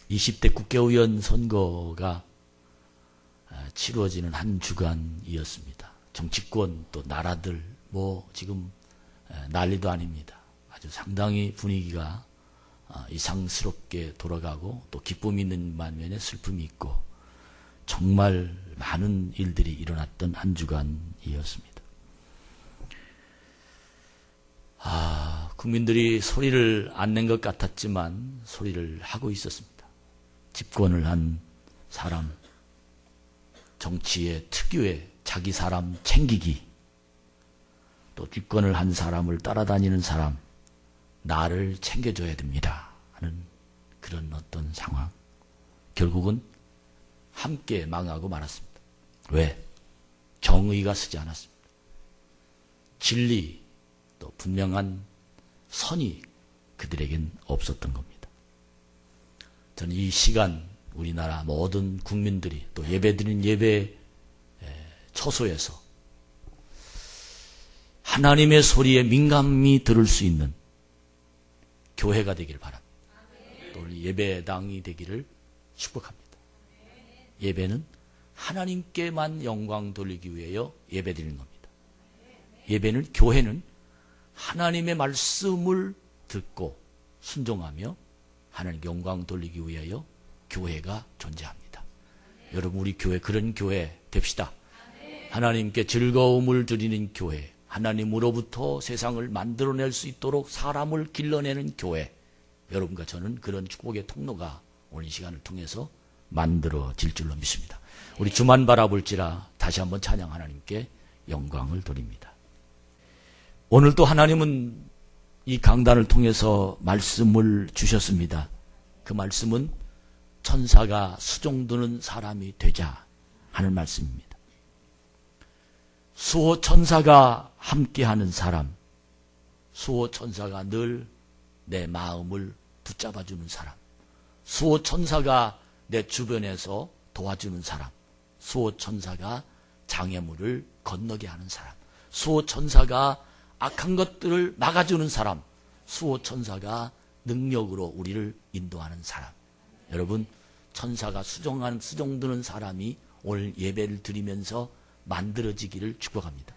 20대 국회의원 선거가 치루어지는 한 주간이었습니다. 정치권 또 나라들 지금 난리도 아닙니다. 아주 상당히 분위기가 이상스럽게 돌아가고 또 기쁨이 있는 반면에 슬픔이 있고 정말 많은 일들이 일어났던 한 주간이었습니다. 국민들이 소리를 안 낸 것 같았지만 소리를 하고 있었습니다. 집권을 한 사람, 정치의 특유의 자기 사람 챙기기, 또 집권을 한 사람을 따라다니는 사람, 나를 챙겨줘야 됩니다 하는 그런 어떤 상황. 결국은 함께 망하고 말았습니다. 왜? 정의가 서지 않았습니다. 진리, 또 분명한 선이 그들에겐 없었던 겁니다. 저는 이 시간 우리나라 모든 국민들이 또 예배드린 예배 처소에서 하나님의 소리에 민감히 들을 수 있는 교회가 되기를 바랍니다. 또 우리 예배당이 되기를 축복합니다. 예배는 하나님께만 영광 돌리기 위하여 예배드리는 겁니다. 예배는, 교회는 하나님의 말씀을 듣고 순종하며 하나님 영광 돌리기 위하여 교회가 존재합니다. 여러분, 우리 교회 그런 교회 됩시다. 하나님께 즐거움을 드리는 교회, 하나님으로부터 세상을 만들어낼 수 있도록 사람을 길러내는 교회, 여러분과 저는 그런 축복의 통로가 오늘 이 시간을 통해서 만들어질 줄로 믿습니다. 우리 주만 바라볼지라 다시 한번 찬양 하나님께 영광을 돌립니다. 오늘도 하나님은 이 강단을 통해서 말씀을 주셨습니다. 그 말씀은 천사가 수종드는 사람이 되자 하는 말씀입니다. 수호 천사가 함께하는 사람, 수호 천사가 늘 내 마음을 붙잡아주는 사람, 수호 천사가 내 주변에서 도와주는 사람, 수호 천사가 장애물을 건너게 하는 사람, 수호 천사가 악한 것들을 막아주는 사람, 수호 천사가 능력으로 우리를 인도하는 사람. 여러분, 천사가 수종드는 사람이 오늘 예배를 드리면서 만들어지기를 축복합니다.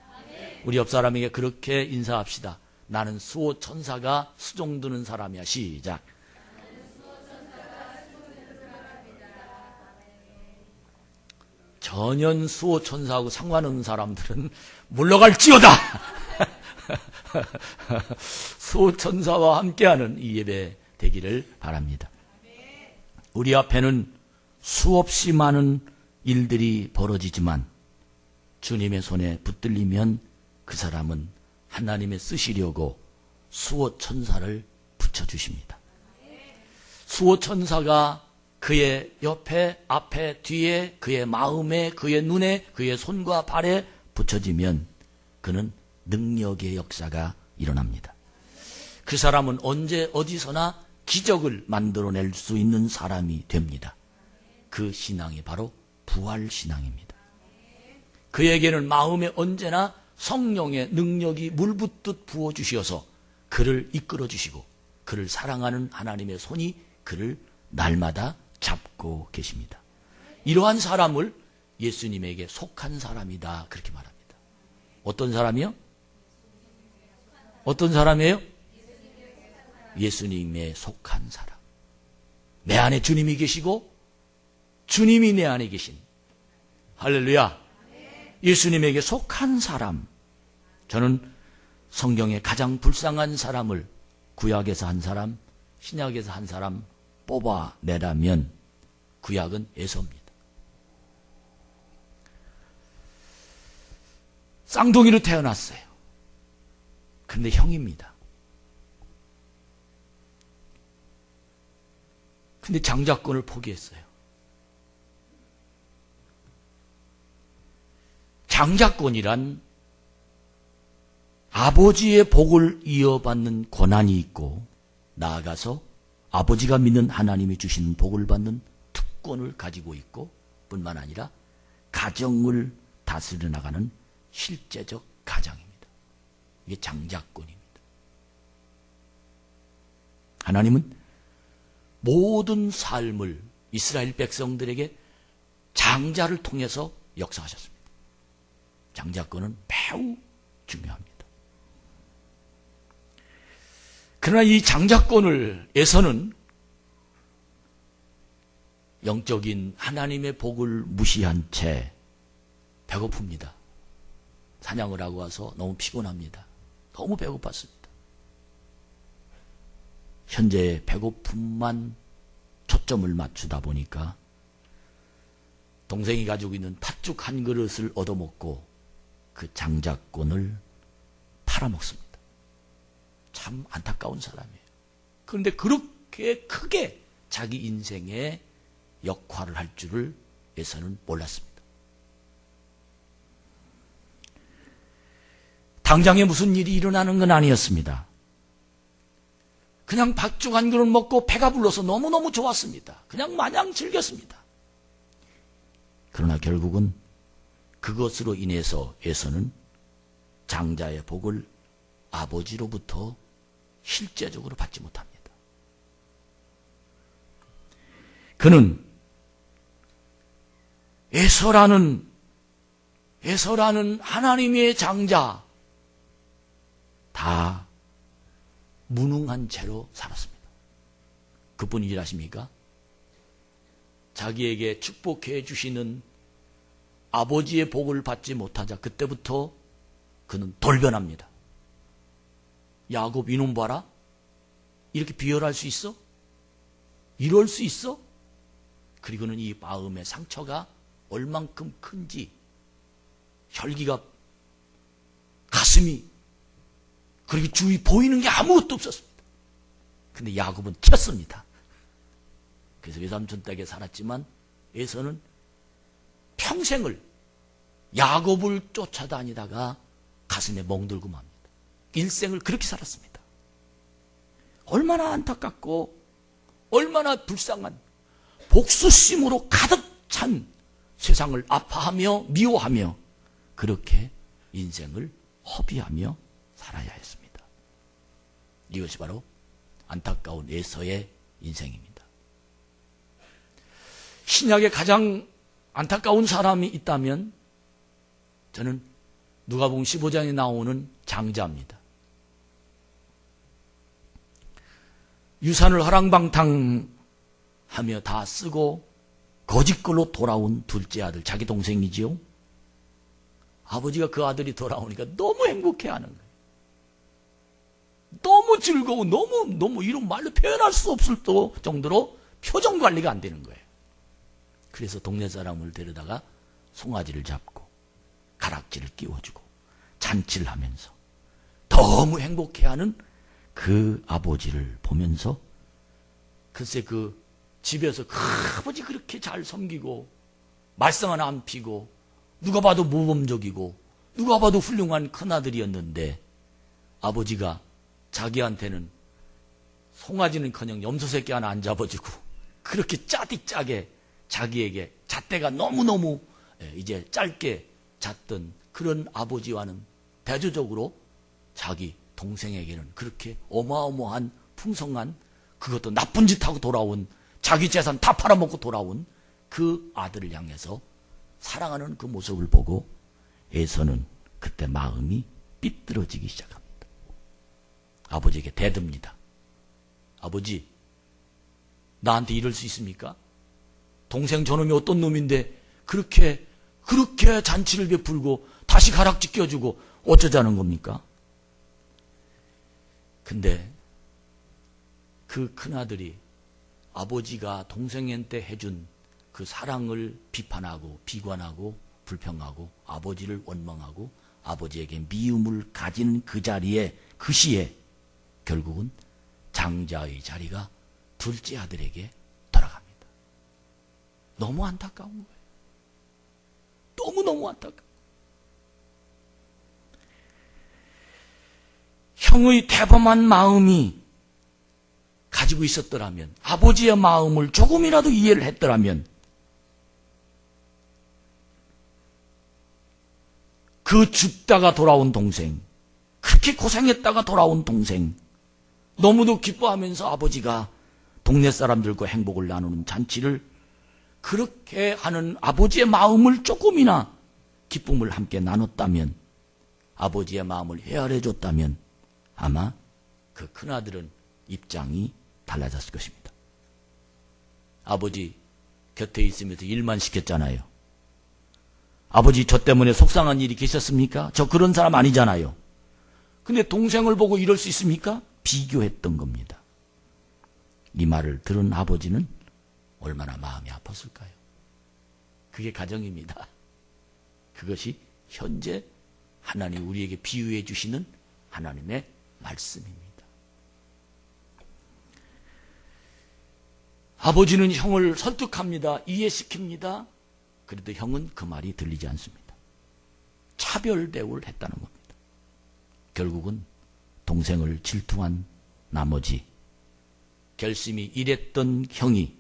우리 옆 사람에게 그렇게 인사합시다. 나는 수호 천사가 수종드는 사람이야. 시작. 전혀 수호 천사하고 상관없는 사람들은 물러갈지어다. 수호 천사와 함께하는 이 예배 되기를 바랍니다. 우리 앞에는 수없이 많은 일들이 벌어지지만 주님의 손에 붙들리면 그 사람은 하나님의 쓰시려고 수호 천사를 붙여주십니다. 수호 천사가 그의 옆에, 앞에, 뒤에, 그의 마음에, 그의 눈에, 그의 손과 발에 붙여지면 그는 능력의 역사가 일어납니다. 그 사람은 언제 어디서나 기적을 만들어낼 수 있는 사람이 됩니다. 그 신앙이 바로 부활신앙입니다. 그에게는 마음에 언제나 성령의 능력이 물붓듯 부어주셔서 그를 이끌어주시고 그를 사랑하는 하나님의 손이 그를 날마다 잡고 계십니다. 이러한 사람을 예수님에게 속한 사람이다 그렇게 말합니다. 어떤 사람이요? 어떤 사람이에요? 예수님에 속한 사람. 내 안에 주님이 계시고 주님이 내 안에 계신, 할렐루야, 예수님에게 속한 사람. 저는 성경에 가장 불쌍한 사람을 구약에서 한 사람, 신약에서 한 사람 뽑아내라면 구약은 에서입니다. 쌍둥이로 태어났어요. 그런데 형입니다. 근데 장자권을 포기했어요. 장자권이란 아버지의 복을 이어받는 권한이 있고 나아가서 아버지가 믿는 하나님이 주시는 복을 받는 특권을 가지고 있고 뿐만 아니라 가정을 다스려 나가는 실제적 가장입니다. 이게 장자권입니다. 하나님은 모든 삶을 이스라엘 백성들에게 장자를 통해서 역사하셨습니다. 장자권은 매우 중요합니다. 그러나 이 장자권을 에서는 영적인 하나님의 복을 무시한 채 배고픕니다. 사냥을 하고 와서 너무 피곤합니다. 너무 배고팠습니다. 현재의 배고픔만 초점을 맞추다 보니까 동생이 가지고 있는 팥죽 한 그릇을 얻어먹고 그 장자권을 팔아먹습니다. 참 안타까운 사람이에요. 그런데 그렇게 크게 자기 인생의 역할을 할 줄을 에서는 몰랐습니다. 당장에 무슨 일이 일어나는 건 아니었습니다. 그냥 팥죽 한 그릇 먹고 배가 불러서 너무너무 좋았습니다. 그냥 마냥 즐겼습니다. 그러나 결국은 그것으로 인해서 에서는 장자의 복을 아버지로부터 실제적으로 받지 못합니다. 그는 에서라는 하나님의 장자 다 무능한 채로 살았습니다. 그뿐이지 아십니까? 자기에게 축복해 주시는 아버지의 복을 받지 못하자 그때부터 그는 돌변합니다. 야곱 이놈 봐라? 이렇게 비열할 수 있어? 이럴 수 있어? 그리고는 이 마음의 상처가 얼만큼 큰지 혈기가 가슴이 그리고 주위 보이는 게 아무것도 없었습니다. 근데 야곱은 튀었습니다. 그래서 외삼촌 댁에 살았지만 에서는 평생을 야곱을 쫓아다니다가 가슴에 멍들고 맙니다. 일생을 그렇게 살았습니다. 얼마나 안타깝고 얼마나 불쌍한 복수심으로 가득 찬 세상을 아파하며 미워하며 그렇게 인생을 허비하며 살아야 했습니다. 이것이 바로 안타까운 에서의 인생입니다. 신약에 가장 안타까운 사람이 있다면 저는 누가복음 15장에 나오는 장자입니다. 유산을 허랑방탕하며 다 쓰고 거짓걸로 돌아온 둘째 아들, 자기 동생이지요. 아버지가 그 아들이 돌아오니까 너무 행복해하는 거예요. 너무 즐거워, 너무 이런 말로 표현할 수 없을 정도로 표정 관리가 안 되는 거예요. 그래서 동네 사람을 데려다가 송아지를 잡고 가락지를 끼워주고 잔치를 하면서 너무 행복해하는 그 아버지를 보면서 글쎄 그 집에서 그 아버지 그렇게 잘 섬기고 말썽 하나 안 피고 누가 봐도 모범적이고 누가 봐도 훌륭한 큰아들이었는데 아버지가 자기한테는 송아지는커녕 염소새끼 하나 안 잡아주고 그렇게 짜디짜게 자기에게 잣대가 너무너무 이제 짧게 잤던 그런 아버지와는 대조적으로 자기 동생에게는 그렇게 어마어마한 풍성한 그것도 나쁜 짓하고 돌아온 자기 재산 다 팔아먹고 돌아온 그 아들을 향해서 사랑하는 그 모습을 보고 에서는 그때 마음이 삐뚤어지기 시작합니다. 아버지에게 대듭니다. 아버지, 나한테 이럴 수 있습니까? 동생 저놈이 어떤 놈인데 그렇게 잔치를 베풀고 다시 가락지 껴주고 어쩌자는 겁니까? 근데 그 큰아들이 아버지가 동생한테 해준 그 사랑을 비판하고 비관하고 불평하고 아버지를 원망하고 아버지에게 미움을 가진 그 자리에 그 시에 결국은 장자의 자리가 둘째 아들에게 돌아갑니다. 너무 안타까운 거예요. 너무너무 안타까워. 형의 대범한 마음이 가지고 있었더라면 아버지의 마음을 조금이라도 이해를 했더라면 그 죽다가 돌아온 동생, 그렇게 고생했다가 돌아온 동생, 너무도 기뻐하면서 아버지가 동네 사람들과 행복을 나누는 잔치를 그렇게 하는 아버지의 마음을 조금이나 기쁨을 함께 나눴다면, 아버지의 마음을 헤아려 줬다면 아마 그 큰아들은 입장이 달라졌을 것입니다. 아버지 곁에 있으면서 일만 시켰잖아요. 아버지 저 때문에 속상한 일이 계셨습니까? 저 그런 사람 아니잖아요. 근데 동생을 보고 이럴 수 있습니까? 비교했던 겁니다. 이 말을 들은 아버지는 얼마나 마음이 아팠을까요? 그게 가정입니다. 그것이 현재 하나님 우리에게 비유해 주시는 하나님의 말씀입니다. 아버지는 형을 설득합니다. 이해시킵니다. 그래도 형은 그 말이 들리지 않습니다. 차별 대우를 했다는 겁니다. 결국은 동생을 질투한 나머지 결심이 이랬던 형이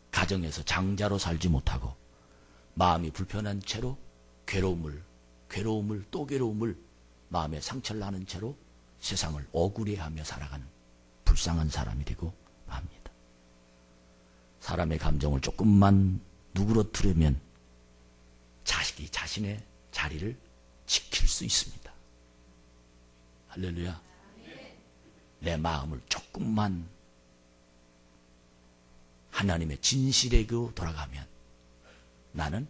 가정에서 장자로 살지 못하고 마음이 불편한 채로 괴로움을 또 괴로움을 마음에 상처를 나는 채로 세상을 억울해하며 살아가는 불쌍한 사람이 되고 맙니다. 사람의 감정을 조금만 누그러뜨리면 자식이 자신의 자리를 지킬 수 있습니다. 할렐루야. 내 마음을 조금만 하나님의 진실에게 돌아가면 나는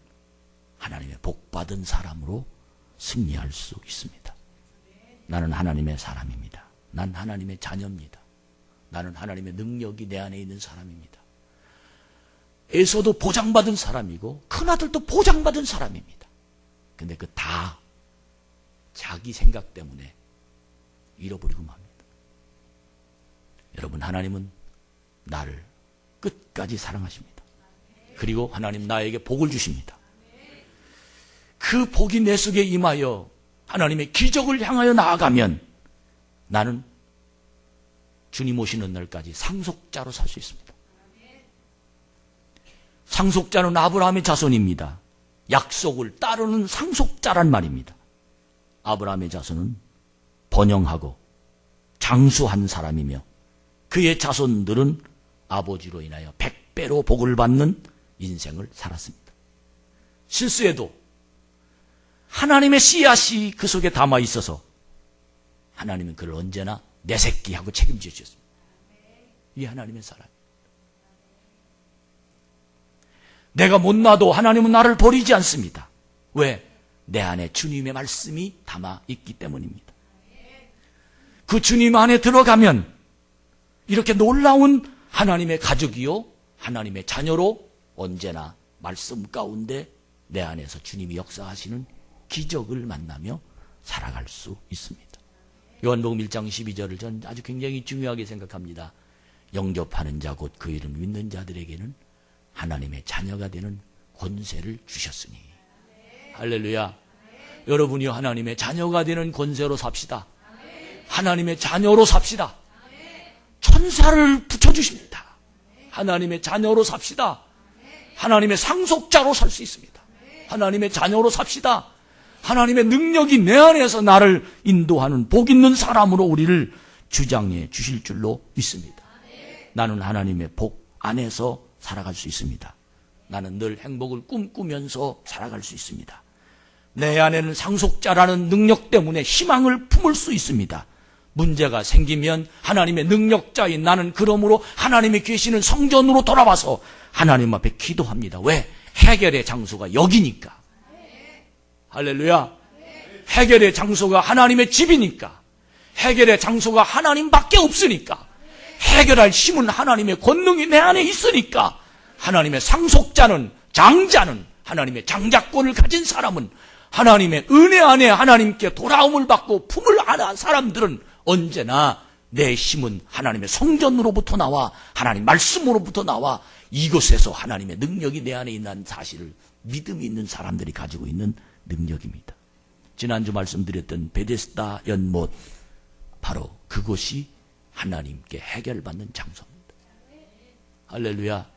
하나님의 복받은 사람으로 승리할 수 있습니다. 나는 하나님의 사람입니다. 난 하나님의 자녀입니다. 나는 하나님의 능력이 내 안에 있는 사람입니다. 에서도 보장받은 사람이고 큰아들도 보장받은 사람입니다. 근데 그 다 자기 생각 때문에 잃어버리고 맙니다. 여러분, 하나님은 나를 끝까지 사랑하십니다. 그리고 하나님 나에게 복을 주십니다. 그 복이 내 속에 임하여 하나님의 기적을 향하여 나아가면 나는 주님 오시는 날까지 상속자로 살 수 있습니다. 상속자는 아브라함의 자손입니다. 약속을 따르는 상속자란 말입니다. 아브라함의 자손은 번영하고 장수한 사람이며 그의 자손들은 아버지로 인하여 100배로 복을 받는 인생을 살았습니다. 실수에도 하나님의 씨앗이 그 속에 담아 있어서 하나님은 그를 언제나 내 새끼하고 책임져 주셨습니다. 이 하나님의 사랑. 내가 못 놔도 하나님은 나를 버리지 않습니다. 왜? 내 안에 주님의 말씀이 담아 있기 때문입니다. 그 주님 안에 들어가면 이렇게 놀라운 하나님의 가족이요, 하나님의 자녀로 언제나 말씀 가운데 내 안에서 주님이 역사하시는 기적을 만나며 살아갈 수 있습니다. 요한복음 1장 12절을 전 아주 굉장히 중요하게 생각합니다. 영접하는 자 곧 그 이름 믿는 자들에게는 하나님의 자녀가 되는 권세를 주셨으니. 할렐루야. 여러분이 하나님의 자녀가 되는 권세로 삽시다. 하나님의 자녀로 삽시다. 천사를 붙여주십니다. 하나님의 자녀로 삽시다. 하나님의 상속자로 살 수 있습니다. 하나님의 자녀로 삽시다. 하나님의 능력이 내 안에서 나를 인도하는 복 있는 사람으로 우리를 주장해 주실 줄로 믿습니다. 나는 하나님의 복 안에서 살아갈 수 있습니다. 나는 늘 행복을 꿈꾸면서 살아갈 수 있습니다. 내 안에는 상속자라는 능력 때문에 희망을 품을 수 있습니다. 문제가 생기면 하나님의 능력자인 나는 그러므로 하나님이 계시는 성전으로 돌아와서 하나님 앞에 기도합니다. 왜? 해결의 장소가 여기니까. 할렐루야. 해결의 장소가 하나님의 집이니까. 해결의 장소가 하나님밖에 없으니까. 해결할 힘은 하나님의 권능이 내 안에 있으니까. 하나님의 상속자는, 장자는, 하나님의 장자권을 가진 사람은 하나님의 은혜 안에 하나님께 돌아옴을 받고 품을 안한 사람들은 언제나 내 힘은 하나님의 성전으로부터 나와 하나님 말씀으로부터 나와 이곳에서 하나님의 능력이 내 안에 있는 사실을 믿음이 있는 사람들이 가지고 있는 능력입니다. 지난주 말씀드렸던 베데스다 연못, 바로 그곳이 하나님께 해결받는 장소입니다. 할렐루야.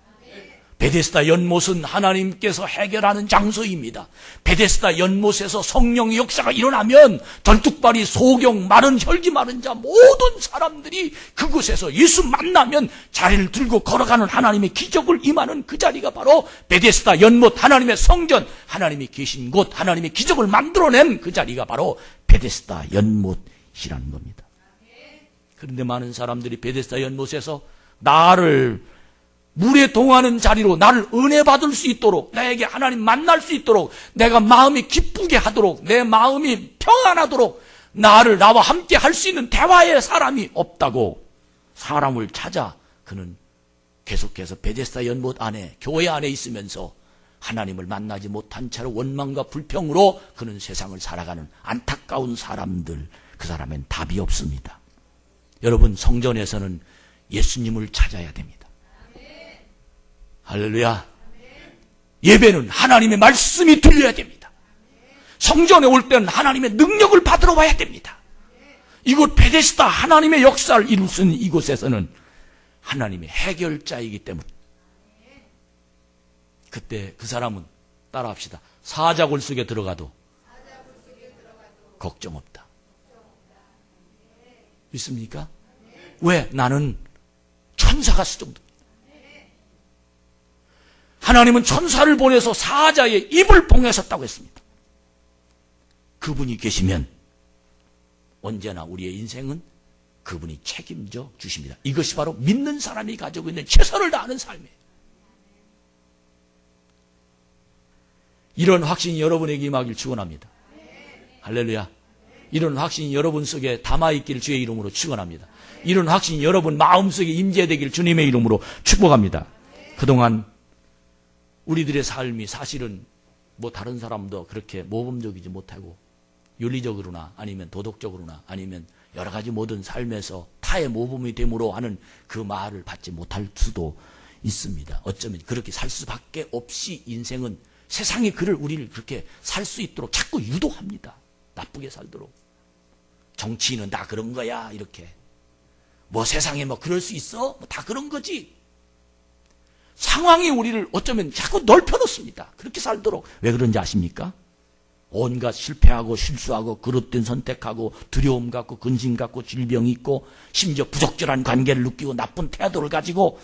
베데스다 연못은 하나님께서 해결하는 장소입니다. 베데스다 연못에서 성령의 역사가 일어나면 덜뚝발이, 소경, 마른, 혈기 마른 자 모든 사람들이 그곳에서 예수 만나면 자리를 들고 걸어가는 하나님의 기적을 임하는 그 자리가 바로 베데스다 연못, 하나님의 성전, 하나님이 계신 곳, 하나님의 기적을 만들어낸 그 자리가 바로 베데스다 연못이라는 겁니다. 그런데 많은 사람들이 베데스다 연못에서 나를 물에 동하는 자리로, 나를 은혜 받을 수 있도록, 나에게 하나님 만날 수 있도록, 내가 마음이 기쁘게 하도록, 내 마음이 평안하도록 나를 나와 함께 할 수 있는 대화의 사람이 없다고 사람을 찾아 그는 계속해서 베데스다 연못 안에, 교회 안에 있으면서 하나님을 만나지 못한 채로 원망과 불평으로 그는 세상을 살아가는 안타까운 사람들, 그 사람엔 답이 없습니다. 여러분, 성전에서는 예수님을 찾아야 됩니다. 할렐루야. 예배는 하나님의 말씀이 들려야 됩니다. 성전에 올 때는 하나님의 능력을 받으러 와야 됩니다. 이곳 베데스다, 하나님의 역사를 이룰 수 있는 이곳에서는 하나님의 해결자이기 때문에 그때 그 사람은, 따라합시다, 사자굴 속에 들어가도 걱정 없다. 믿습니까? 왜? 나는 천사가 수정됩니다. 하나님은 천사를 보내서 사자의 입을 봉하셨다고 했습니다. 그분이 계시면 언제나 우리의 인생은 그분이 책임져 주십니다. 이것이 바로 믿는 사람이 가지고 있는 최선을 다하는 삶이에요. 이런 확신이 여러분에게 임하길 축원합니다. 할렐루야. 이런 확신이 여러분 속에 담아있기를 주의 이름으로 축원합니다. 이런 확신이 여러분 마음속에 임재되길 주님의 이름으로 축복합니다. 그동안 우리들의 삶이 사실은 뭐 다른 사람도 그렇게 모범적이지 못하고 윤리적으로나 아니면 도덕적으로나 아니면 여러 가지 모든 삶에서 타의 모범이 됨으로 하는 그 말을 받지 못할 수도 있습니다. 어쩌면 그렇게 살 수밖에 없이 인생은 세상이 우리를 그렇게 살 수 있도록 자꾸 유도합니다. 나쁘게 살도록. 정치인은 다 그런 거야, 이렇게. 뭐 세상에 뭐 그럴 수 있어? 뭐 다 그런 거지. 상황이 우리를 어쩌면 자꾸 넓혀놓습니다. 그렇게 살도록. 왜 그런지 아십니까? 온갖 실패하고 실수하고 그릇된 선택하고 두려움 갖고 근심 갖고 질병이 있고 심지어 부적절한 관계를 느끼고 나쁜 태도를 가지고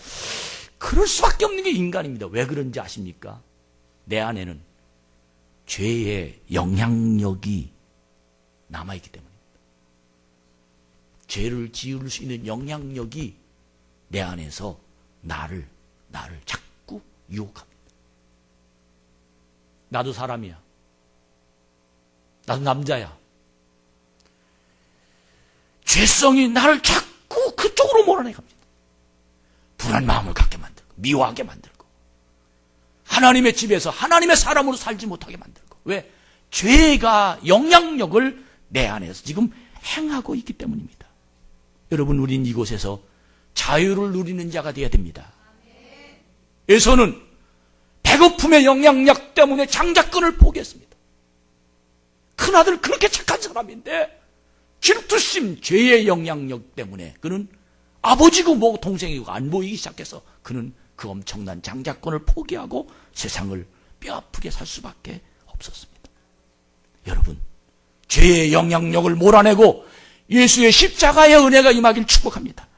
그럴 수밖에 없는 게 인간입니다. 왜 그런지 아십니까? 내 안에는 죄의 영향력이 남아있기 때문입니다. 죄를 지을 수 있는 영향력이 내 안에서 나를 자꾸 유혹합니다. 나도 사람이야. 나도 남자야. 죄성이 나를 자꾸 그쪽으로 몰아내갑니다. 불안 마음을 갖게 만들고 미워하게 만들고 하나님의 집에서 하나님의 사람으로 살지 못하게 만들고. 왜? 죄가 영향력을 내 안에서 지금 행하고 있기 때문입니다. 여러분, 우린 이곳에서 자유를 누리는 자가 되어야 됩니다. 에서는 배고픔의 영향력 때문에 장자권을 포기했습니다. 큰아들 그렇게 착한 사람인데 질투심, 죄의 영향력 때문에 그는 아버지고 뭐 동생이고 안 보이기 시작해서 그는 그 엄청난 장자권을 포기하고 세상을 뼈아프게 살 수밖에 없었습니다. 여러분, 죄의 영향력을 몰아내고 예수의 십자가의 은혜가 임하길 축복합니다.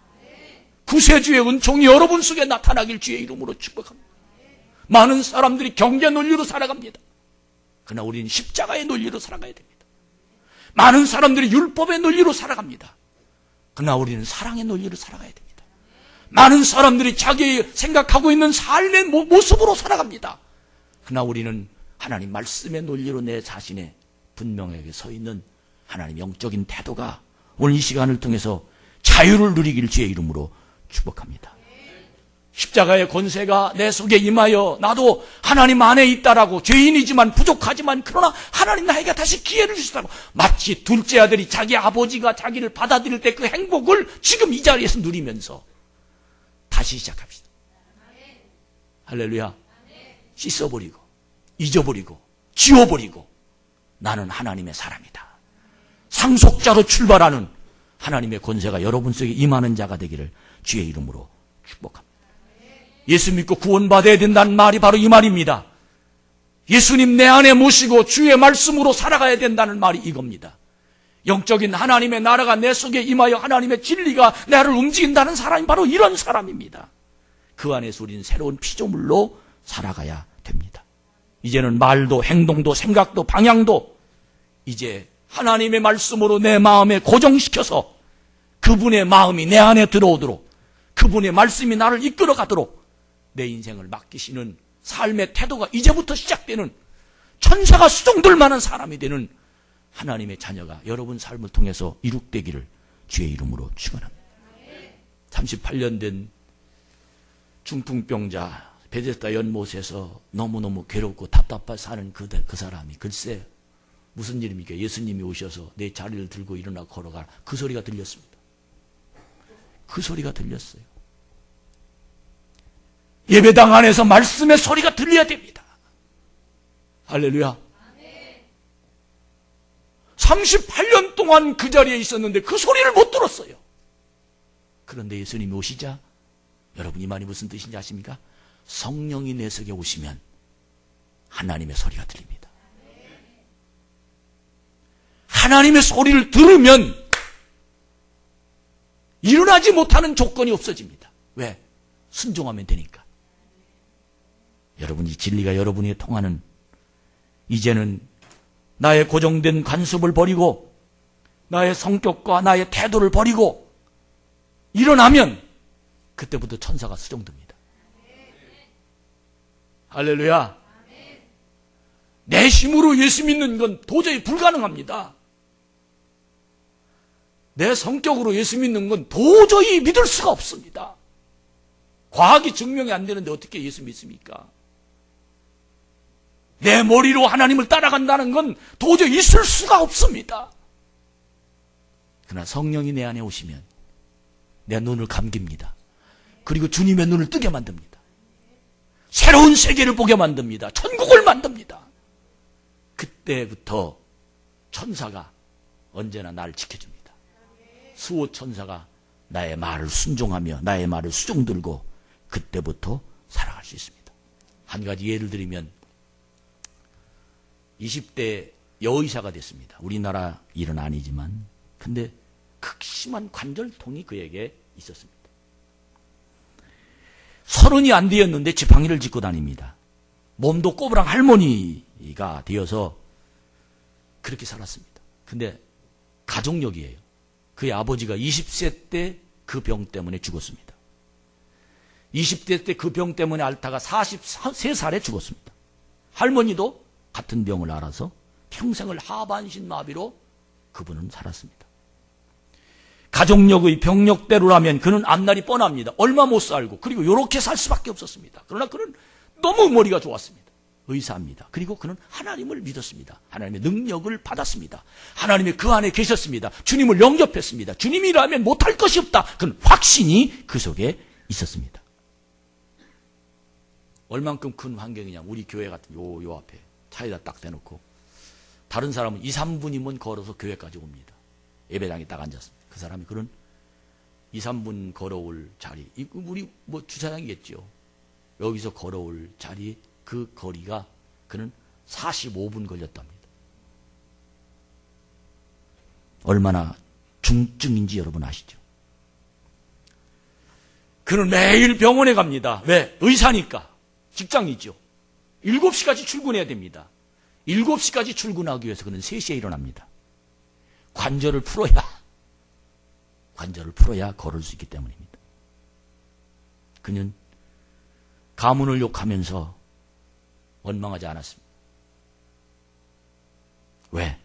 구세주의 은총이 여러분 속에 나타나길 주의 이름으로 축복합니다. 많은 사람들이 경제 논리로 살아갑니다. 그러나 우리는 십자가의 논리로 살아가야 됩니다. 많은 사람들이 율법의 논리로 살아갑니다. 그러나 우리는 사랑의 논리로 살아가야 됩니다. 많은 사람들이 자기 생각하고 있는 삶의 모습으로 살아갑니다. 그러나 우리는 하나님 말씀의 논리로 내 자신의 분명하게 서 있는 하나님 영적인 태도가 오늘 이 시간을 통해서 자유를 누리길 주의 이름으로 축복합니다. 십자가의 권세가 내 속에 임하여 나도 하나님 안에 있다라고, 죄인이지만 부족하지만 그러나 하나님 나에게 다시 기회를 주시다고, 마치 둘째 아들이 자기 아버지가 자기를 받아들일 때 그 행복을 지금 이 자리에서 누리면서 다시 시작합시다. 할렐루야. 씻어버리고 잊어버리고 지워버리고 나는 하나님의 사람이다. 상속자로 출발하는 하나님의 권세가 여러분 속에 임하는 자가 되기를 주의 이름으로 축복합니다. 예수 믿고 구원받아야 된다는 말이 바로 이 말입니다. 예수님 내 안에 모시고 주의 말씀으로 살아가야 된다는 말이 이겁니다. 영적인 하나님의 나라가 내 속에 임하여 하나님의 진리가 나를 움직인다는 사람이 바로 이런 사람입니다. 그 안에서 우리는 새로운 피조물로 살아가야 됩니다. 이제는 말도 행동도 생각도 방향도 이제 하나님의 말씀으로 내 마음에 고정시켜서 그분의 마음이 내 안에 들어오도록, 그분의 말씀이 나를 이끌어가도록 내 인생을 맡기시는 삶의 태도가 이제부터 시작되는, 천사가 수종들 만한 사람이 되는 하나님의 자녀가 여러분 삶을 통해서 이룩되기를 주의 이름으로 축원합니다. 38년 된 중풍병자 베데스다 연못에서 너무너무 괴롭고 답답해 사는 그 사람이 글쎄 무슨 일입니까? 예수님이 오셔서 내 자리를 들고 일어나 걸어가라. 그 소리가 들렸습니다. 그 소리가 들렸어요. 예배당 안에서 말씀의 소리가 들려야 됩니다. 할렐루야. 38년 동안 그 자리에 있었는데 그 소리를 못 들었어요. 그런데 예수님이 오시자, 여러분 이 말이 무슨 뜻인지 아십니까? 성령이 내 속에 오시면 하나님의 소리가 들립니다. 하나님의 소리를 들으면 일어나지 못하는 조건이 없어집니다. 왜? 순종하면 되니까. 여러분 이 진리가 여러분이 통하는, 이제는 나의 고정된 관습을 버리고 나의 성격과 나의 태도를 버리고 일어나면 그때부터 천사가 수종됩니다. 할렐루야. 내 힘으로 예수 믿는 건 도저히 불가능합니다. 내 성격으로 예수 믿는 건 도저히 믿을 수가 없습니다. 과학이 증명이 안 되는데 어떻게 예수 믿습니까? 내 머리로 하나님을 따라간다는 건 도저히 있을 수가 없습니다. 그러나 성령이 내 안에 오시면 내 눈을 감깁니다. 그리고 주님의 눈을 뜨게 만듭니다. 새로운 세계를 보게 만듭니다. 천국을 만듭니다. 그때부터 천사가 언제나 나를 지켜줍니다. 수호 천사가 나의 말을 순종하며 나의 말을 수종들고 그때부터 살아갈 수 있습니다. 한 가지 예를 들면 20대 여의사가 됐습니다. 우리나라 일은 아니지만. 근데 극심한 관절통이 그에게 있었습니다. 30이 안 되었는데 지팡이를 짚고 다닙니다. 몸도 꼬부랑 할머니가 되어서 그렇게 살았습니다. 근데 가족력이에요. 그의 아버지가 20세 때 그 병 때문에 죽었습니다. 20대 때 그 병 때문에 앓다가 43살에 죽었습니다. 할머니도 같은 병을 앓아서 평생을 하반신 마비로 그분은 살았습니다. 가족력의 병력대로라면 그는 앞날이 뻔합니다. 얼마 못 살고, 그리고 이렇게 살 수밖에 없었습니다. 그러나 그는 너무 머리가 좋았습니다. 의사입니다. 그리고 그는 하나님을 믿었습니다. 하나님의 능력을 받았습니다. 하나님이 그 안에 계셨습니다. 주님을 영접했습니다. 주님이라면 못할 것이 없다. 그런 확신이 그 속에 있었습니다. 얼만큼 큰 환경이냐. 우리 교회 같은 요 앞에 차에다 딱 대놓고 다른 사람은 2, 3분이면 걸어서 교회까지 옵니다. 예배당에 딱 앉았습니다. 그 사람이 그런 2, 3분 걸어올 자리, 우리 뭐 주차장이겠죠. 여기서 걸어올 자리, 그 거리가 그는 45분 걸렸답니다. 얼마나 중증인지 여러분 아시죠? 그는 매일 병원에 갑니다. 왜? 의사니까. 직장이죠. 7시까지 출근해야 됩니다. 7시까지 출근하기 위해서 그는 3시에 일어납니다. 관절을 풀어야 걸을 수 있기 때문입니다. 그는 가문을 욕하면서 원망하지 않았습니다. 왜?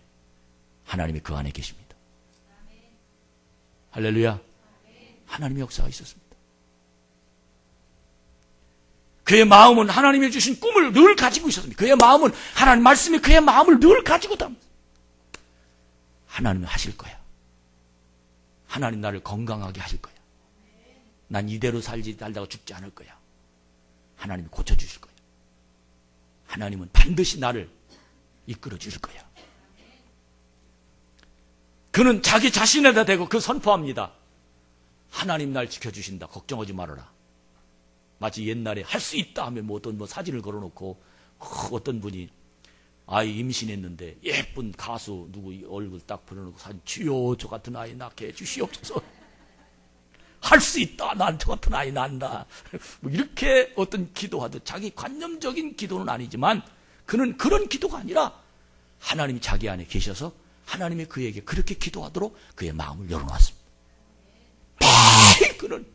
하나님이 그 안에 계십니다. 할렐루야. 하나님의 역사가 있었습니다. 그의 마음은 하나님이 주신 꿈을 늘 가지고 있었습니다. 그의 마음은 하나님 말씀이 그의 마음을 늘 가지고 있답니다. 하나님은 하실 거야. 하나님 나를 건강하게 하실 거야. 난 이대로 살다가 죽지 않을 거야. 하나님이 고쳐주실 거야. 하나님은 반드시 나를 이끌어 주실 거야. 그는 자기 자신에다 대고 그 선포합니다. 하나님 날 지켜주신다. 걱정하지 말아라. 마치 옛날에 할 수 있다 하면 뭐 어떤 사진을 걸어놓고 어떤 분이 아이 임신했는데 예쁜 가수 누구 얼굴 딱 불어놓고 사진, 주여 저 같은 아이 낳게 해주시옵소서. 할 수 있다. 난 저 같은 아이 낳는다. 뭐 이렇게 어떤 기도하듯 자기 관념적인 기도는 아니지만 그는 그런 기도가 아니라 하나님이 자기 안에 계셔서 하나님이 그에게 그렇게 기도하도록 그의 마음을 열어놨습니다. 매일 그는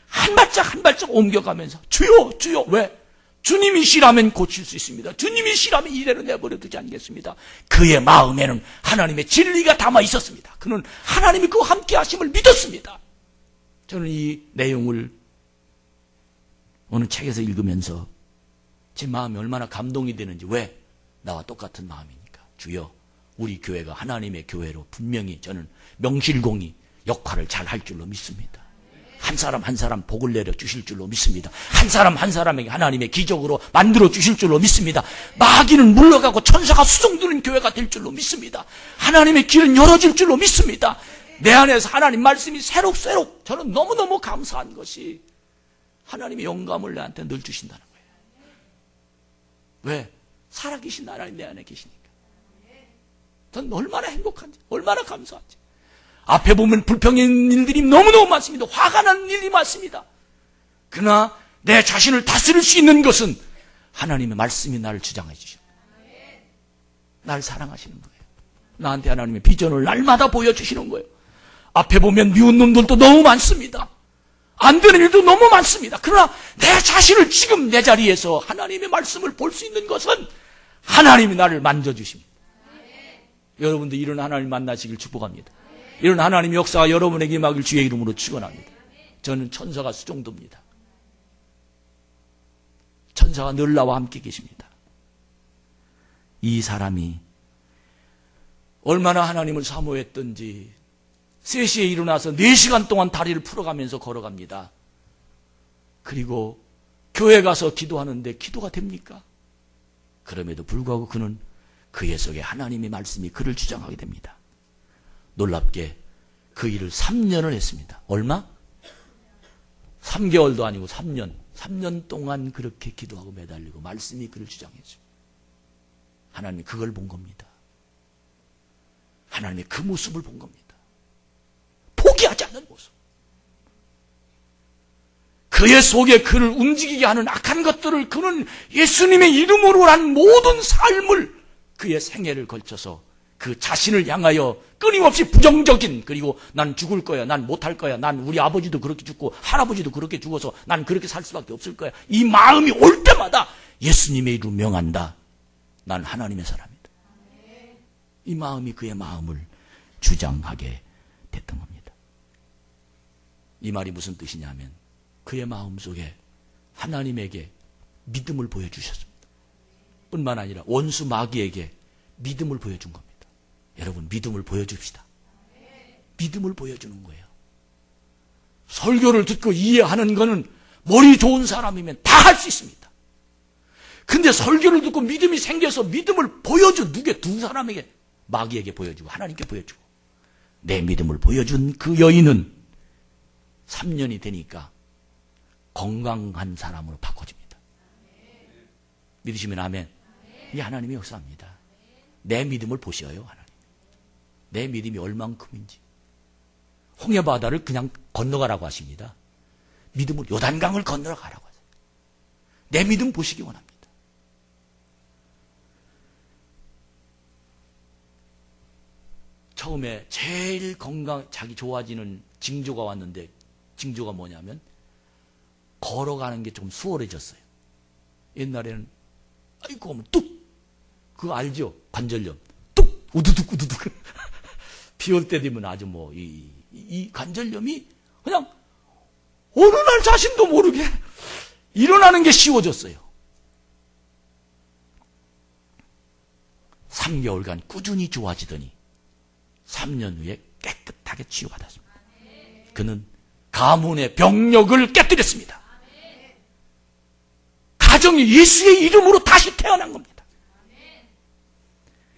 한 발짝 한 발짝 옮겨가면서 주여 주여. 왜? 주님이시라면 고칠 수 있습니다. 주님이시라면 이대로 내버려 두지 않겠습니다. 그의 마음에는 하나님의 진리가 담아 있었습니다. 그는 하나님이 그와 함께 하심을 믿었습니다. 저는 이 내용을 어느 책에서 읽으면서 제 마음이 얼마나 감동이 되는지, 왜? 나와 똑같은 마음이니까. 주여, 우리 교회가 하나님의 교회로 분명히 저는 명실공히 역할을 잘 할 줄로 믿습니다. 한 사람 한 사람 복을 내려 주실 줄로 믿습니다. 한 사람 한 사람에게 하나님의 기적으로 만들어 주실 줄로 믿습니다. 마귀는 물러가고 천사가 수종드는 교회가 될 줄로 믿습니다. 하나님의 길은 열어질 줄로 믿습니다. 내 안에서 하나님 말씀이 새록새록, 저는 너무너무 감사한 것이 하나님의 영감을 내한테 늘 주신다는 거예요. 왜? 살아계신 하나님 내 안에 계시니까. 전 얼마나 행복한지, 얼마나 감사한지. 앞에 보면 불평인 일들이 너무너무 많습니다. 화가 나는 일이 많습니다. 그러나 내 자신을 다스릴 수 있는 것은 하나님의 말씀이 나를 주장해 주십니다. 날 사랑하시는 거예요. 나한테 하나님의 비전을 날마다 보여주시는 거예요. 앞에 보면 미운 놈들도 너무 많습니다. 안 되는 일도 너무 많습니다. 그러나 내 자신을 지금 내 자리에서 하나님의 말씀을 볼 수 있는 것은 하나님이 나를 만져주십니다. 여러분도 이런 하나님 만나시길 축복합니다. 이런 하나님의 역사가 여러분에게 임하길 주의 이름으로 축원합니다. 저는 천사가 수종듭니다. 천사가 늘 나와 함께 계십니다. 이 사람이 얼마나 하나님을 사모했던지 3시에 일어나서 4시간 동안 다리를 풀어가면서 걸어갑니다. 그리고 교회 가서 기도하는데 기도가 됩니까? 그럼에도 불구하고 그는 그의 속에 하나님의 말씀이 그를 주장하게 됩니다. 놀랍게 그 일을 3년을 했습니다. 얼마? 3개월도 아니고 3년. 3년 동안 그렇게 기도하고 매달리고 말씀이 그를 주장했죠. 하나님이 그걸 본 겁니다. 하나님의 그 모습을 본 겁니다. 포기하지 않는 모습. 그의 속에 그를 움직이게 하는 악한 것들을 그는 예수님의 이름으로 한 모든 삶을, 그의 생애를 걸쳐서 그 자신을 향하여 끊임없이 부정적인, 그리고 난 죽을 거야, 난 못할 거야, 난 우리 아버지도 그렇게 죽고 할아버지도 그렇게 죽어서 난 그렇게 살 수밖에 없을 거야, 이 마음이 올 때마다 예수님의 이름을 명한다. 난 하나님의 사람이다. 이 마음이 그의 마음을 주장하게 됐던 겁니다. 이 말이 무슨 뜻이냐면 그의 마음속에 하나님에게 믿음을 보여주셨습니다. 뿐만 아니라 원수 마귀에게 믿음을 보여준 겁니다. 여러분, 믿음을 보여줍시다. 믿음을 보여주는 거예요. 설교를 듣고 이해하는 거는 머리 좋은 사람이면 다 할 수 있습니다. 근데 설교를 듣고 믿음이 생겨서 믿음을 보여준 누구에? 두 사람에게, 마귀에게 보여주고 하나님께 보여주고. 내 믿음을 보여준 그 여인은 3년이 되니까 건강한 사람으로 바꿔집니다. 믿으시면 아멘. 이게 하나님의 역사입니다. 내 믿음을 보셔요, 하나님. 내 믿음이 얼만큼인지. 홍해바다를 그냥 건너가라고 하십니다. 믿음을 요단강을 건너가라고 하세요. 내 믿음 보시기 원합니다. 처음에 제일 자기 좋아지는 징조가 왔는데, 징조가 뭐냐면 걸어가는 게 좀 수월해졌어요. 옛날에는 아이고 하면 뚝, 그거 알죠? 관절염 뚝 우두둑 우두둑 비 올 때 되면 아주 이 관절염이 그냥 어느 날 자신도 모르게 일어나는 게 쉬워졌어요. 3개월간 꾸준히 좋아지더니 3년 후에 깨끗하게 치유받았습니다. 그는 가문의 병력을 깨뜨렸습니다. 가정이 예수의 이름으로 다시 태어난 겁니다.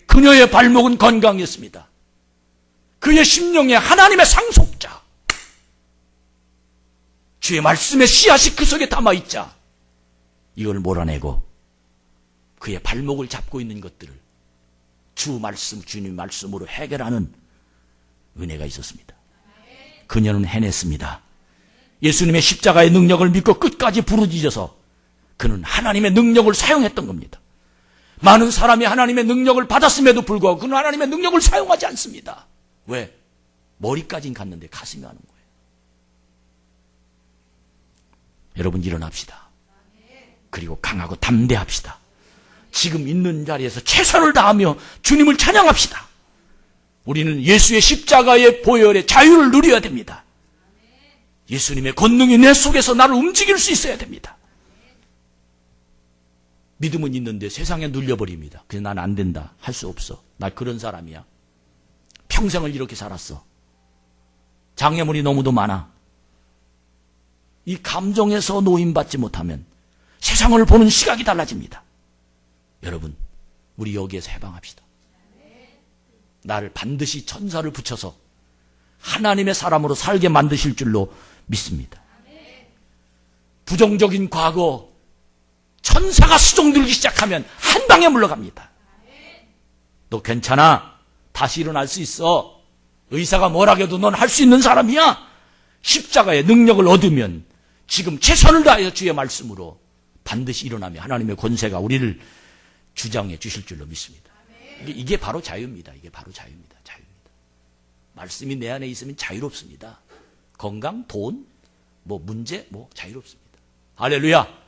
그녀의 발목은 건강했습니다. 그의 심령에 하나님의 상속자 주의 말씀의 씨앗이 그 속에 담아있자 이걸 몰아내고 그의 발목을 잡고 있는 것들을 주님 말씀으로 해결하는 은혜가 있었습니다. 그녀는 해냈습니다. 예수님의 십자가의 능력을 믿고 끝까지 부르짖어서 그는 하나님의 능력을 사용했던 겁니다. 많은 사람이 하나님의 능력을 받았음에도 불구하고 그는 하나님의 능력을 사용하지 않습니다. 왜? 머리까지는 갔는데 가슴이 안 온 거예요. 여러분 일어납시다. 그리고 강하고 담대합시다. 지금 있는 자리에서 최선을 다하며 주님을 찬양합시다. 우리는 예수의 십자가의 보혈의 자유를 누려야 됩니다. 예수님의 권능이 내 속에서 나를 움직일 수 있어야 됩니다. 믿음은 있는데 세상에 눌려버립니다. 그래서 난 안 된다. 할 수 없어. 나 그런 사람이야. 평생을 이렇게 살았어. 장애물이 너무도 많아. 이 감정에서 노임받지 못하면 세상을 보는 시각이 달라집니다. 여러분, 우리 여기에서 해방합시다. 나를 반드시 천사를 붙여서 하나님의 사람으로 살게 만드실 줄로 믿습니다. 부정적인 과거, 천사가 수종 들기 시작하면 한 방에 물러갑니다. 너 괜찮아. 다시 일어날 수 있어. 의사가 뭐라 해도 넌 할 수 있는 사람이야. 십자가의 능력을 얻으면 지금 최선을 다해서 주의 말씀으로 반드시 일어나며 하나님의 권세가 우리를 주장해 주실 줄로 믿습니다. 이게 바로 자유입니다. 이게 바로 자유입니다. 자유입니다. 말씀이 내 안에 있으면 자유롭습니다. 건강, 돈, 문제, 자유롭습니다. 할렐루야.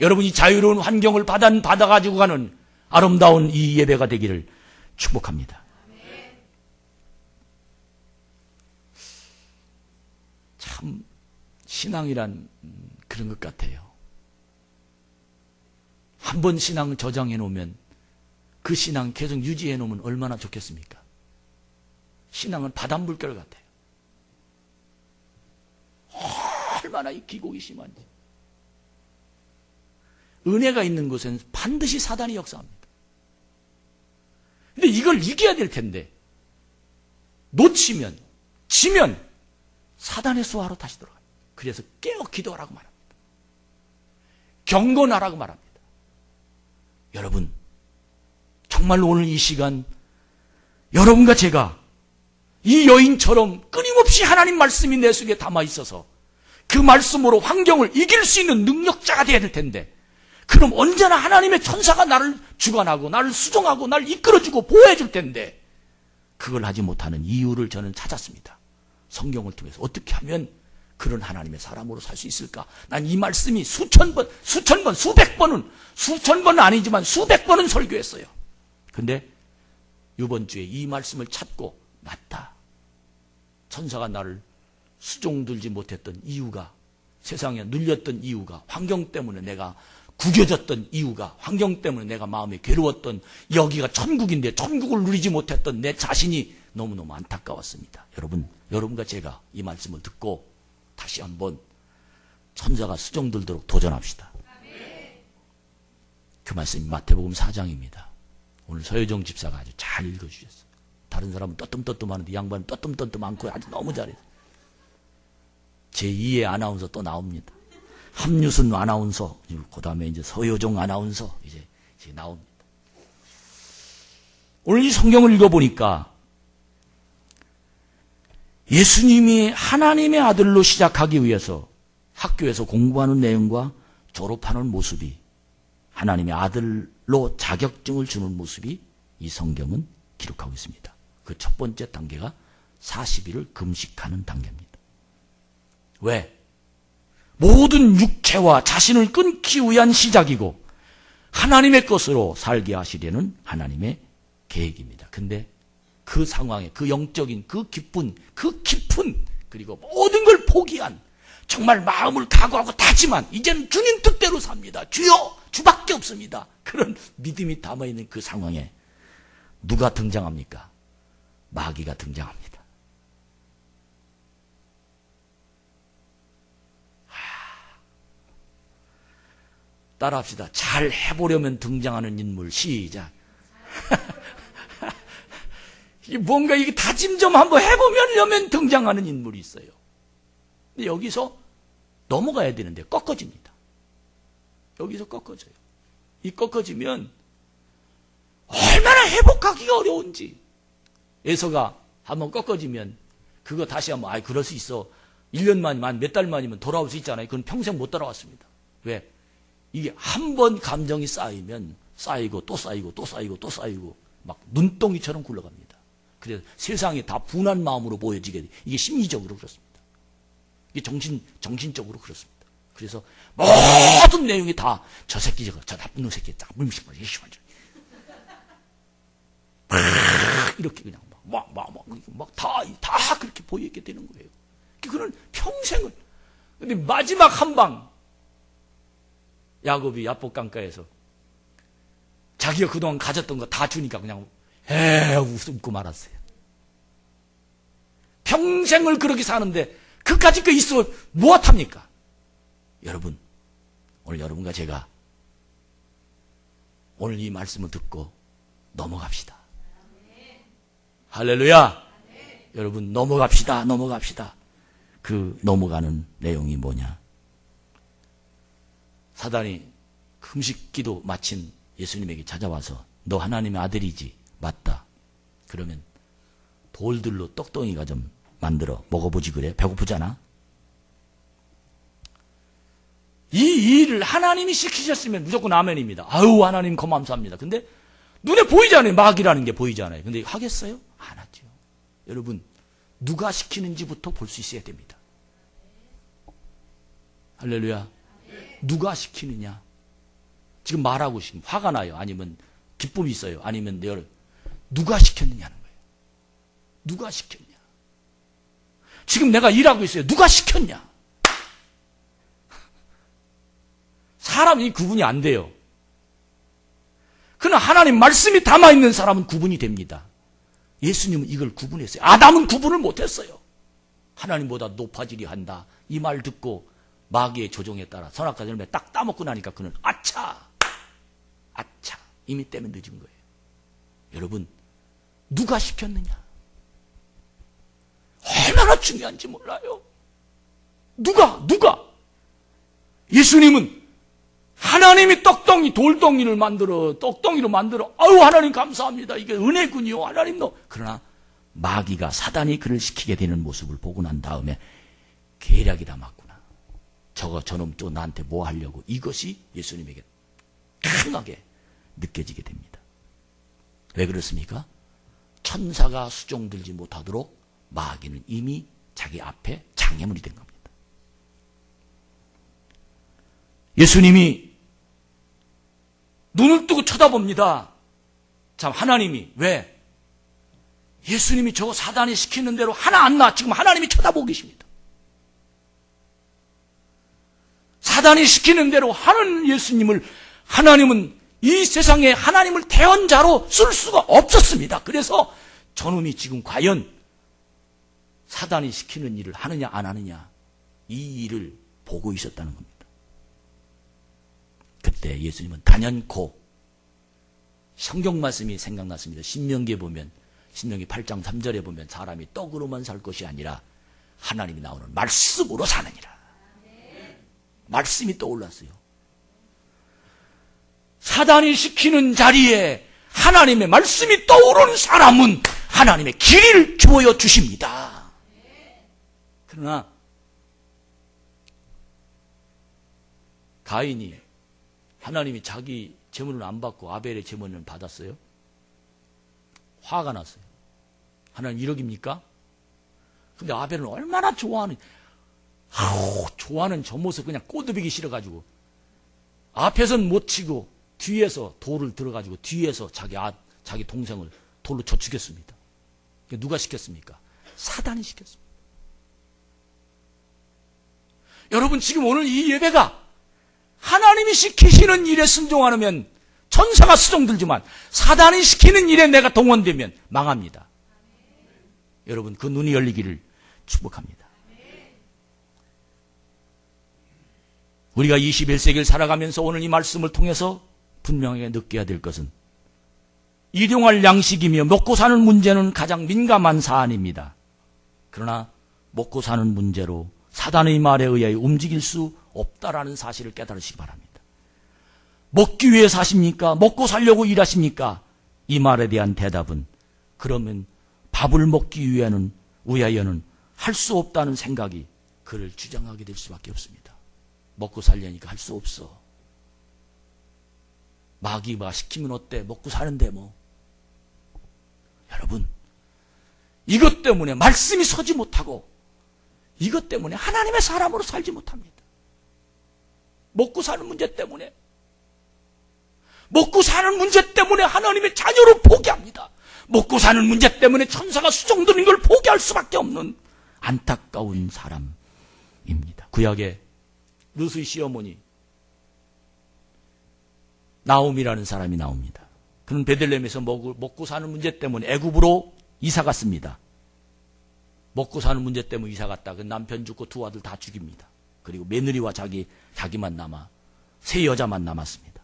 여러분이 자유로운 환경을 받아가지고 가는 아름다운 이 예배가 되기를 축복합니다. 참 신앙이란 그런 것 같아요. 한 번 신앙을 저장해 놓으면 그 신앙 계속 유지해 놓으면 얼마나 좋겠습니까? 신앙은 바닷물결 같아요. 얼마나 이 기복이 심한지. 은혜가 있는 곳에는 반드시 사단이 역사합니다. 근데 이걸 이겨야 될 텐데 놓치면, 지면 사단의 수하로 다시 돌아가요. 그래서 깨어 기도하라고 말합니다. 경건하라고 말합니다. 여러분, 정말로 오늘 이 시간 여러분과 제가 이 여인처럼 끊임없이 하나님 말씀이 내 속에 담아 있어서 그 말씀으로 환경을 이길 수 있는 능력자가 되어야 될 텐데, 그럼 언제나 하나님의 천사가 나를 주관하고 나를 수종하고 나를 이끌어주고 보호해 줄 텐데 그걸 하지 못하는 이유를 저는 찾았습니다. 성경을 통해서 어떻게 하면 그런 하나님의 사람으로 살 수 있을까? 난 이 말씀이 수천 번, 수백 번은 아니지만 수백 번은 설교했어요. 근데 이번 주에 이 말씀을 찾고, 맞다. 천사가 나를 수종들지 못했던 이유가, 세상에 눌렸던 이유가, 환경 때문에 내가 구겨졌던 이유가, 환경 때문에 내가 마음이 괴로웠던, 여기가 천국인데 천국을 누리지 못했던 내 자신이 너무너무 안타까웠습니다. 여러분과 제가 이 말씀을 듣고 다시 한번 천사가 수종들도록 도전합시다. 그 말씀이 마태복음 4장입니다. 오늘 서효정 집사가 아주 잘 읽어주셨어요. 다른 사람은 떠뜸떠뜸 하는데 양반은 떠뜸떠뜸 않고 아주 너무 잘해요. 제2의 아나운서 또 나옵니다. 함유순 아나운서, 그 다음에 이제 서효정 아나운서 이제 나옵니다. 오늘 이 성경을 읽어보니까 예수님이 하나님의 아들로 시작하기 위해서 학교에서 공부하는 내용과 졸업하는 모습이, 하나님의 아들로 자격증을 주는 모습이 이 성경은 기록하고 있습니다. 그 첫 번째 단계가 40일을 금식하는 단계입니다. 왜? 모든 육체와 자신을 끊기 위한 시작이고 하나님의 것으로 살게 하시려는 하나님의 계획입니다. 근데 그 상황에, 그 영적인, 그 깊은, 그리고 모든 걸 포기한, 정말 마음을 각오하고 다짐한, 이제는 주님 뜻대로 삽니다. 주여, 주밖에 없습니다. 그런 믿음이 담아있는 그 상황에 누가 등장합니까? 마귀가 등장합니다. 따라합시다. 잘 해보려면 등장하는 인물. 시작. 뭔가 이게 다짐 좀 한번 해보려면 등장하는 인물이 있어요. 근데 여기서 넘어가야 되는데 꺾어집니다. 여기서 꺾어져요. 이 꺾어지면 얼마나 회복하기가 어려운지. 에서가 한번 꺾어지면 그거 다시 한번 그럴 수 있어. 1년 만이면 몇 달 만이면 돌아올 수 있잖아요. 그건 평생 못 돌아왔습니다. 왜? 이게 한 번 감정이 쌓이면 쌓이고 또 쌓이고 또 쌓이고 또 쌓이고 막 눈덩이처럼 굴러갑니다. 그래서 세상이 다 분한 마음으로 보여지게 돼. 이게 심리적으로 그렇습니다. 이게 정신적으로 그렇습니다. 그래서 모든 내용이 다 저 새끼 저 나쁜 놈 새끼 나쁜 새끼 이렇게 그냥 막 다 그렇게 보이게 되는 거예요. 그는 평생을. 근데 마지막 한 방, 야곱이 야복 강가에서 자기가 그동안 가졌던 거 다 주니까 그냥 웃고 말았어요. 평생을 그렇게 사는데 그까짓 거 있어 무엇합니까? 여러분, 오늘 여러분과 제가 오늘 이 말씀을 듣고 넘어갑시다. 할렐루야. 여러분 넘어갑시다. 그 넘어가는 내용이 뭐냐? 사단이 금식기도 마친 예수님에게 찾아와서 너 하나님의 아들이지? 맞다. 그러면 돌들로 떡덩이가 좀 만들어 먹어보지 그래? 배고프잖아? 이 일을 하나님이 시키셨으면 무조건 아멘입니다. 아유 하나님 감사합니다. 근데 눈에 보이잖아요. 마귀라는 게 보이잖아요. 근데 하겠어요? 안 하죠. 여러분 누가 시키는지부터 볼 수 있어야 됩니다. 할렐루야. 누가 시키느냐? 지금 말하고 싶으면 화가 나요? 아니면 기쁨이 있어요? 아니면 누가 시켰느냐는 거예요. 누가 시켰냐? 지금 내가 일하고 있어요. 누가 시켰냐? 사람이 구분이 안 돼요. 그러나 하나님 말씀이 담아있는 사람은 구분이 됩니다. 예수님은 이걸 구분했어요. 아담은 구분을 못했어요. 하나님보다 높아지려 한다. 이 말 듣고 마귀의 조종에 따라 선악과 열매 딱 따먹고 나니까 그는 아차 이미 때문에 늦은 거예요. 여러분 누가 시켰느냐? 얼마나 중요한지 몰라요. 누가 예수님은 하나님이 돌덩이를 만들어 떡덩이로 만들어 아유 하나님 감사합니다. 이게 은혜군요. 하나님도. 그러나 마귀가 사단이 그를 시키게 되는 모습을 보고 난 다음에 계략이다 맞구나. 저놈 또 나한테 뭐 하려고. 이것이 예수님에게 강하게 느껴지게 됩니다. 왜 그렇습니까? 천사가 수종들지 못하도록 마귀는 이미 자기 앞에 장애물이 된 겁니다. 예수님이 눈을 뜨고 쳐다봅니다. 참 하나님이 왜? 예수님이 저 사단이 시키는 대로 하나 안 나. 지금 하나님이 쳐다보고 계십니다. 사단이 시키는 대로 하는 예수님을 하나님은 이 세상에 하나님을 대언자로 쓸 수가 없었습니다. 그래서 저놈이 지금 과연 사단이 시키는 일을 하느냐 안 하느냐 이 일을 보고 있었다는 겁니다. 그때 예수님은 단연코 성경 말씀이 생각났습니다. 신명기에 보면 신명기 8장 3절에 보면 사람이 떡으로만 살 것이 아니라 하나님이 나오는 말씀으로 사느니라. 말씀이 떠올랐어요. 사단이 시키는 자리에 하나님의 말씀이 떠오른 사람은 하나님의 길을 주어 주십니다. 그러나 가인이 하나님이 자기 제물을 안 받고 아벨의 제물을 받았어요. 화가 났어요. 하나님 1억입니까? 근데 아벨은 얼마나 좋아하는 저 모습 그냥 꼬드비기 싫어가지고 앞에선 못 치고 뒤에서 돌을 들어가지고 뒤에서 자기 동생을 돌로 쳐 죽였습니다. 누가 시켰습니까? 사단이 시켰습니다. 여러분 지금 오늘 이 예배가 하나님이 시키시는 일에 순종하면 천사가 수종들지만 사단이 시키는 일에 내가 동원되면 망합니다. 여러분 그 눈이 열리기를 축복합니다. 우리가 21세기를 살아가면서 오늘 이 말씀을 통해서 분명하게 느껴야 될 것은 일용할 양식이며 먹고 사는 문제는 가장 민감한 사안입니다. 그러나 먹고 사는 문제로 사단의 말에 의하여 움직일 수 없다라는 사실을 깨달으시기 바랍니다. 먹기 위해 사십니까? 먹고 살려고 일하십니까? 이 말에 대한 대답은 그러면 밥을 먹기 위하여는 할 수 없다는 생각이 그를 주장하게 될 수밖에 없습니다. 먹고 살려니까 할 수 없어. 마귀가 시키면 어때? 먹고 사는데 뭐. 여러분, 이것 때문에 말씀이 서지 못하고 이것 때문에 하나님의 사람으로 살지 못합니다. 먹고 사는 문제 때문에 하나님의 자녀를 포기합니다. 먹고 사는 문제 때문에 천사가 수종드는 걸 포기할 수밖에 없는 안타까운 사람입니다. 구약에 룻의 시어머니 나옴이라는 사람이 나옵니다. 그는 베들레헴에서 먹고 사는 문제 때문에 애굽으로 이사 갔습니다. 먹고 사는 문제 때문에 이사 갔다. 그 남편 죽고 두 아들 다 죽입니다. 그리고 며느리와 자기만 남아 세 여자만 남았습니다.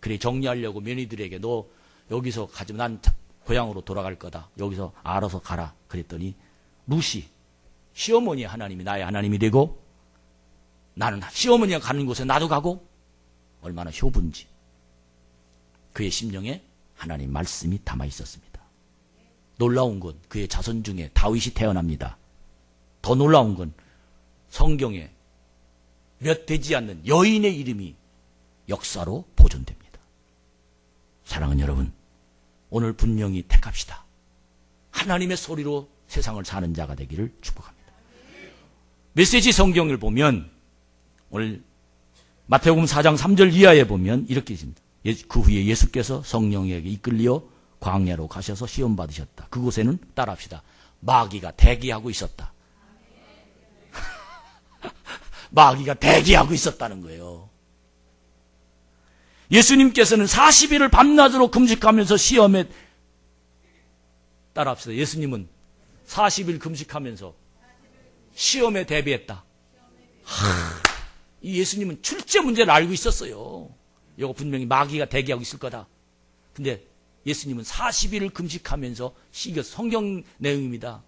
그래 정리하려고 며느리들에게 너 여기서 가지 난 고향으로 돌아갈 거다. 여기서 알아서 가라. 그랬더니 룻이 시어머니의 하나님이 나의 하나님이 되고 나는 시어머니가 가는 곳에 나도 가고 얼마나 효분지 그의 심령에 하나님 말씀이 담아 있었습니다. 놀라운 건 그의 자손 중에 다윗이 태어납니다. 더 놀라운 건 성경에 몇 되지 않는 여인의 이름이 역사로 보존됩니다. 사랑하는 여러분, 오늘 분명히 택합시다. 하나님의 소리로 세상을 사는 자가 되기를 축복합니다. 메시지 성경을 보면 오늘 마태복음 4장 3절 이하에 보면 이렇게 있습니다. 그 후에 예수께서 성령에게 이끌려 광야로 가셔서 시험 받으셨다. 그곳에는 따라합시다. 마귀가 대기하고 있었다. 마귀가 대기하고 있었다는 거예요. 예수님께서는 40일을 밤낮으로 금식하면서 시험에 따라합시다. 예수님은 40일 금식하면서 시험에 대비했다. 이 예수님은 출제 문제를 알고 있었어요. 이거 분명히 마귀가 대기하고 있을 거다. 근데 예수님은 40일을 금식하면서 성경 내용입니다.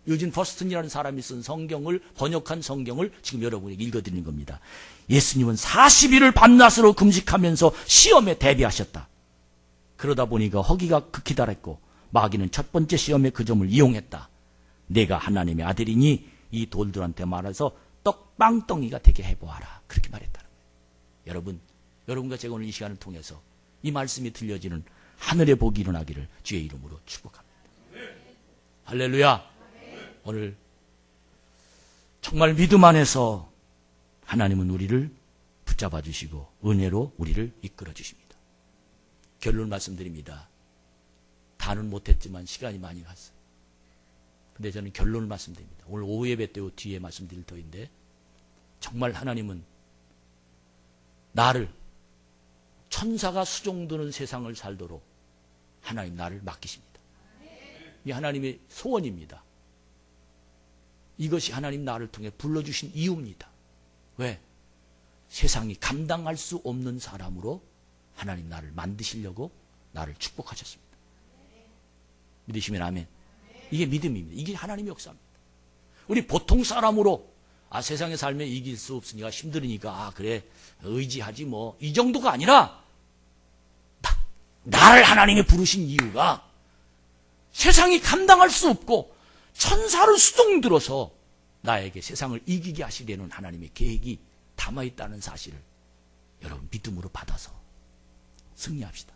유진 버스턴이라는 사람이 쓴 성경을 번역한 성경을 지금 여러분에게 읽어드리는 겁니다. 예수님은 40일을 밤낮으로 금식하면서 시험에 대비하셨다. 그러다 보니까 허기가 극히 달했고 마귀는 첫 번째 시험에 그 점을 이용했다. 내가 하나님의 아들이니 이 돌들한테 말해서 떡빵덩이가 되게 해보아라. 그렇게 말했다는 거예요. 여러분과 제가 오늘 이 시간을 통해서 이 말씀이 들려지는 하늘의 복이 일어나기를 주의 이름으로 축복합니다. 할렐루야. 오늘 정말 믿음 안에서 하나님은 우리를 붙잡아 주시고 은혜로 우리를 이끌어 주십니다. 결론 말씀드립니다. 다는 못했지만 시간이 많이 갔어요. 근데 저는 결론을 말씀드립니다. 오늘 오후 예배 때 뒤에 말씀드릴 터인데 정말 하나님은 나를 천사가 수종드는 세상을 살도록 하나님 나를 맡기십니다. 이게 하나님의 소원입니다. 이것이 하나님 나를 통해 불러주신 이유입니다. 왜? 세상이 감당할 수 없는 사람으로 하나님 나를 만드시려고 나를 축복하셨습니다. 믿으시면 아멘. 이게 믿음입니다. 이게 하나님의 역사입니다. 우리 보통 사람으로 세상에 살면 이길 수 없으니까 힘들으니까 그래 의지하지 뭐 이 정도가 아니라 나를 하나님이 부르신 이유가 세상이 감당할 수 없고 천사를 수종들어서 나에게 세상을 이기게 하시려는 하나님의 계획이 담아있다는 사실을 여러분 믿음으로 받아서 승리합시다.